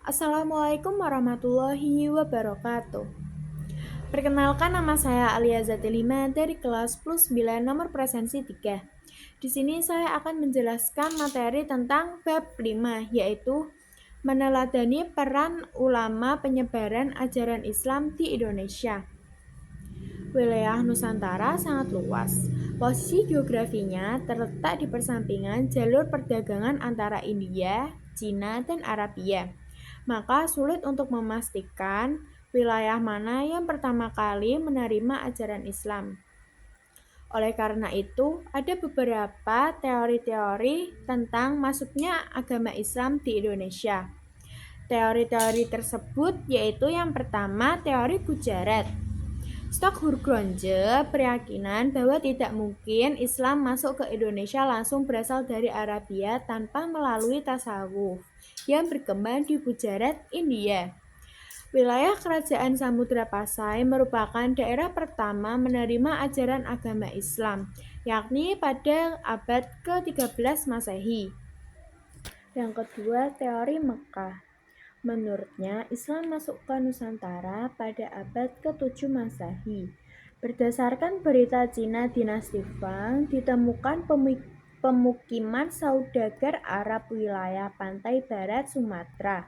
Assalamualaikum warahmatullahi wabarakatuh. Perkenalkan, nama saya Alia Zatilima dari kelas plus 9 nomor presensi 3. Di sini saya akan menjelaskan materi tentang bab 5, yaitu meneladani peran ulama penyebaran ajaran Islam di Indonesia. Wilayah Nusantara sangat luas. Posisi geografinya terletak di persampingan jalur perdagangan antara India, Cina, dan Arabia. Maka sulit untuk memastikan wilayah mana yang pertama kali menerima ajaran Islam. Oleh karena itu, ada beberapa teori-teori tentang masuknya agama Islam di Indonesia. Teori-teori tersebut yaitu yang pertama, teori Gujarat. Stock-Hurgronje berkeyakinan bahwa tidak mungkin Islam masuk ke Indonesia langsung berasal dari Arabia tanpa melalui tasawuf yang berkembang di Gujarat, India. Wilayah Kerajaan Samudra Pasai merupakan daerah pertama menerima ajaran agama Islam, yakni pada abad ke-13 Masehi. Yang kedua, teori Mekah. Menurutnya, Islam masuk ke Nusantara pada abad ke-7 Masehi. Berdasarkan berita Cina dinasti Fang, ditemukan pemukiman saudagar Arab wilayah pantai barat Sumatera.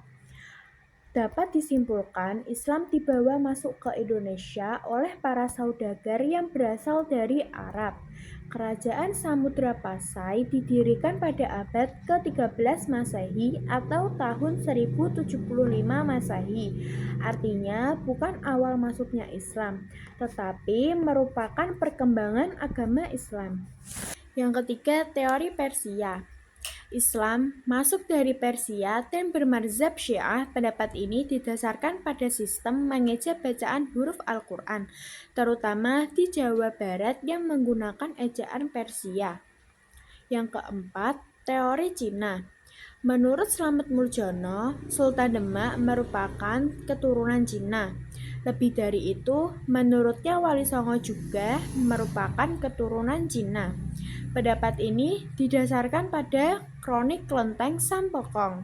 Dapat disimpulkan, Islam dibawa masuk ke Indonesia oleh para saudagar yang berasal dari Arab. Kerajaan Samudra Pasai didirikan pada abad ke-13 Masehi atau tahun 1075 Masehi. Artinya bukan awal masuknya Islam, tetapi merupakan perkembangan agama Islam. Yang ketiga, teori Persia. Islam masuk dari Persia dan bermadzhab Syiah. Pendapat ini didasarkan pada sistem mengeja bacaan huruf Al-Quran, terutama di Jawa Barat yang menggunakan ejaan Persia. Yang keempat, teori Cina. Menurut Slamet Muljana, Sultan Demak merupakan keturunan Cina. Lebih dari itu, menurutnya Wali Songo juga merupakan keturunan Cina. Pendapat ini didasarkan pada kronik Kelenteng Sampokong.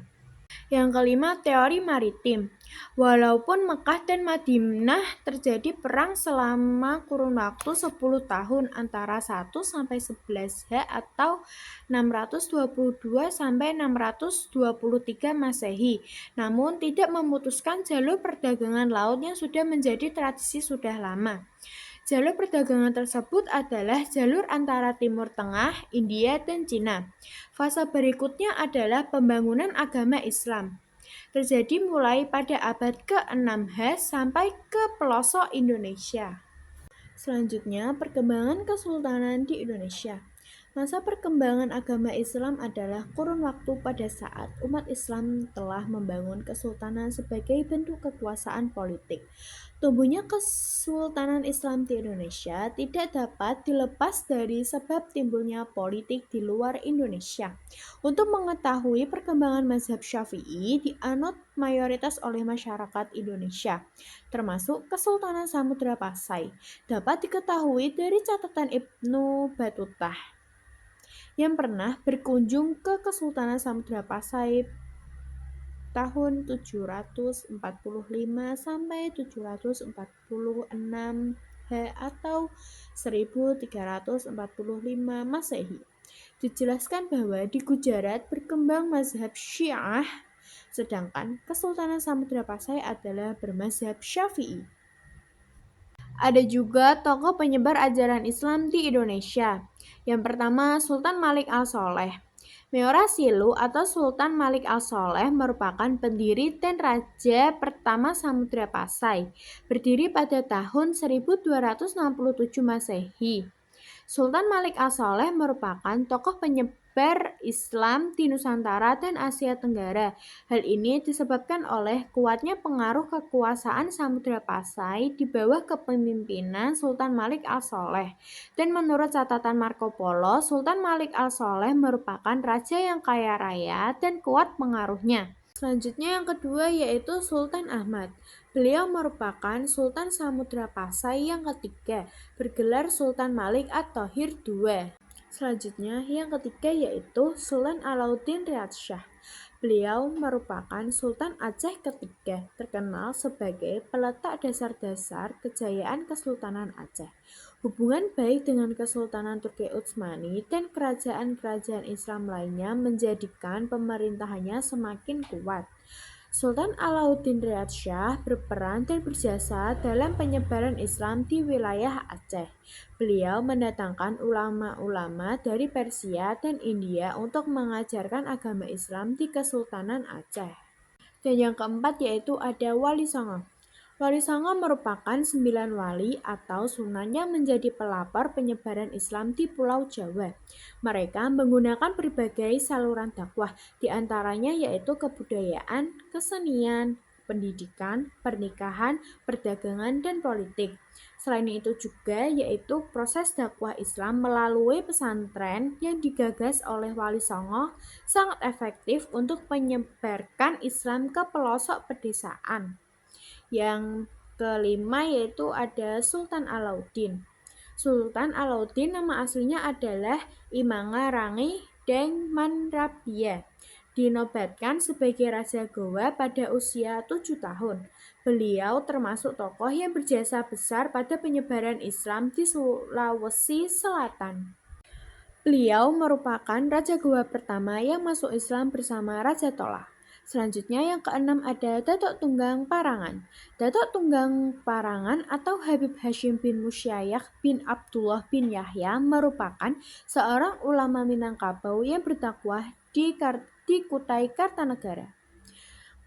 Yang kelima, teori maritim. Walaupun Mekah dan Madinah terjadi perang selama kurun waktu 10 tahun antara 1 sampai 11 H atau 622 sampai 623 Masehi, namun tidak memutuskan jalur perdagangan laut yang sudah menjadi tradisi sudah lama. Jalur perdagangan tersebut adalah jalur antara Timur Tengah, India, dan Cina. Fase berikutnya adalah pembangunan agama Islam. Terjadi mulai pada abad ke-6 H sampai ke pelosok Indonesia. Selanjutnya, perkembangan kesultanan di Indonesia. Masa perkembangan agama Islam adalah kurun waktu pada saat umat Islam telah membangun kesultanan sebagai bentuk kekuasaan politik. Tumbuhnya kesultanan Islam di Indonesia tidak dapat dilepas dari sebab timbulnya politik di luar Indonesia. Untuk mengetahui perkembangan mazhab Syafi'i dianut mayoritas oleh masyarakat Indonesia, termasuk Kesultanan Samudra Pasai, dapat diketahui dari catatan Ibnu Batutah yang pernah berkunjung ke Kesultanan Samudra Pasai tahun 745 sampai 746 H atau 1345 Masehi. Dijelaskan bahwa di Gujarat berkembang mazhab Syiah, sedangkan Kesultanan Samudra Pasai adalah bermazhab Syafi'i. Ada juga tokoh penyebar ajaran Islam di Indonesia. Yang pertama, Sultan Malik Al-Soleh. Meora Silu atau Sultan Malik Al-Soleh merupakan pendiri dan raja pertama Samudra Pasai, berdiri pada tahun 1267 Masehi. Sultan Malik Al-Soleh merupakan tokoh penyebar Islam di Nusantara dan Asia Tenggara. Hal ini disebabkan oleh kuatnya pengaruh kekuasaan Samudra Pasai di bawah kepemimpinan Sultan Malik Al-Soleh. Dan menurut catatan Marco Polo, Sultan Malik Al-Soleh merupakan raja yang kaya raya dan kuat pengaruhnya. Selanjutnya yang kedua yaitu Sultan Ahmad. Beliau merupakan Sultan Samudra Pasai yang ketiga, bergelar Sultan Malik At-Thohir II. Selanjutnya yang ketiga yaitu Sultan Alauddin Riyad Shah. Beliau merupakan Sultan Aceh ketiga, terkenal sebagai peletak dasar-dasar kejayaan Kesultanan Aceh. Hubungan baik dengan Kesultanan Turki Utsmani dan kerajaan-kerajaan Islam lainnya menjadikan pemerintahannya semakin kuat. Sultan Alauddin Riyad Shah berperan dan berjasa dalam penyebaran Islam di wilayah Aceh. Beliau mendatangkan ulama-ulama dari Persia dan India untuk mengajarkan agama Islam di Kesultanan Aceh. Dan yang keempat yaitu ada Wali Songo. Wali Songo merupakan 9 wali atau sunan yang menjadi pelapor penyebaran Islam di Pulau Jawa. Mereka menggunakan berbagai saluran dakwah, di antaranya yaitu kebudayaan, kesenian, pendidikan, pernikahan, perdagangan, dan politik. Selain itu juga yaitu proses dakwah Islam melalui pesantren yang digagas oleh Wali Songo sangat efektif untuk menyebarkan Islam ke pelosok pedesaan. Yang kelima yaitu ada Sultan Alauddin. Sultan Alauddin nama aslinya adalah Imangarangi Deng Manrabia. Dinobatkan sebagai Raja Gowa pada usia 7 tahun. Beliau termasuk tokoh yang berjasa besar pada penyebaran Islam di Sulawesi Selatan. Beliau merupakan Raja Gowa pertama yang masuk Islam bersama Raja Tola. Selanjutnya yang keenam ada Datuk Tunggang Parangan. Datuk Tunggang Parangan atau Habib Hashim bin Musyayakh bin Abdullah bin Yahya merupakan seorang ulama Minangkabau yang berdakwah di Kutai Kartanegara.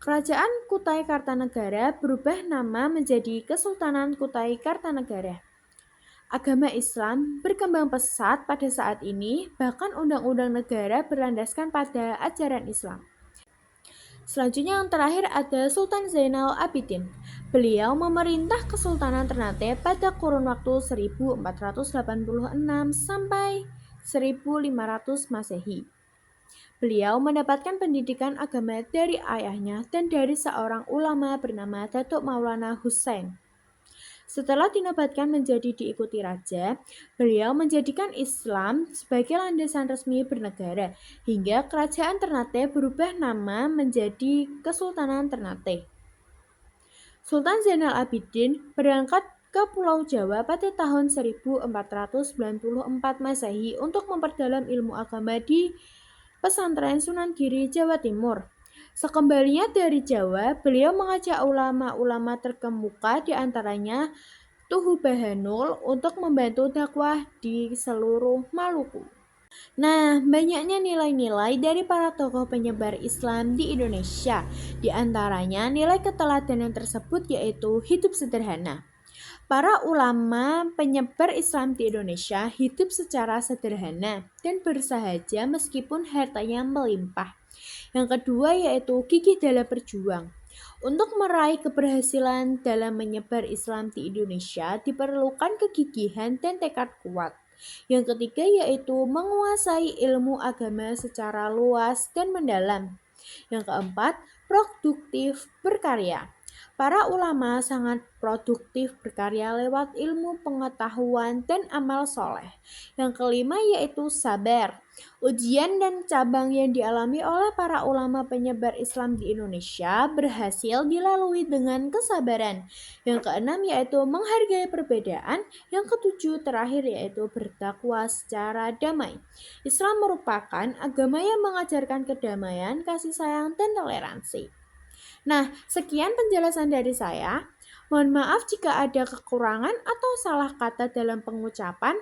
Kerajaan Kutai Kartanegara berubah nama menjadi Kesultanan Kutai Kartanegara. Agama Islam berkembang pesat pada saat ini, bahkan undang-undang negara berlandaskan pada ajaran Islam. Selanjutnya yang terakhir ada Sultan Zainal Abidin. Beliau memerintah Kesultanan Ternate pada kurun waktu 1486 sampai 1500 Masehi. Beliau mendapatkan pendidikan agama dari ayahnya dan dari seorang ulama bernama Datuk Maulana Hussein. Setelah dinobatkan menjadi diikuti raja, beliau menjadikan Islam sebagai landasan resmi bernegara, hingga kerajaan Ternate berubah nama menjadi Kesultanan Ternate. Sultan Zainal Abidin berangkat ke Pulau Jawa pada tahun 1494 Masehi untuk memperdalam ilmu agama di pesantren Sunan Giri, Jawa Timur. Sekembalinya dari Jawa, beliau mengajak ulama-ulama terkemuka di antaranya Tuhu Bahanul untuk membantu dakwah di seluruh Maluku. Nah, banyaknya nilai-nilai dari para tokoh penyebar Islam di Indonesia. Di antaranya nilai keteladanan tersebut yaitu hidup sederhana. Para ulama penyebar Islam di Indonesia hidup secara sederhana dan bersahaja meskipun hartanya melimpah. Yang kedua yaitu gigih dalam berjuang. Untuk meraih keberhasilan dalam menyebar Islam di Indonesia diperlukan kegigihan dan tekad kuat. Yang ketiga yaitu menguasai ilmu agama secara luas dan mendalam. Yang keempat, produktif berkarya. Para ulama sangat produktif berkarya lewat ilmu pengetahuan dan amal soleh. Yang kelima yaitu sabar. Ujian dan cabang yang dialami oleh para ulama penyebar Islam di Indonesia berhasil dilalui dengan kesabaran. Yang keenam yaitu menghargai perbedaan. Yang ketujuh terakhir yaitu berdakwah secara damai. Islam merupakan agama yang mengajarkan kedamaian, kasih sayang, dan toleransi. Nah, sekian penjelasan dari saya. Mohon maaf jika ada kekurangan atau salah kata dalam pengucapan.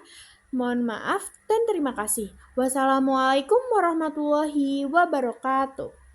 Mohon maaf dan terima kasih. Wassalamualaikum warahmatullahi wabarakatuh.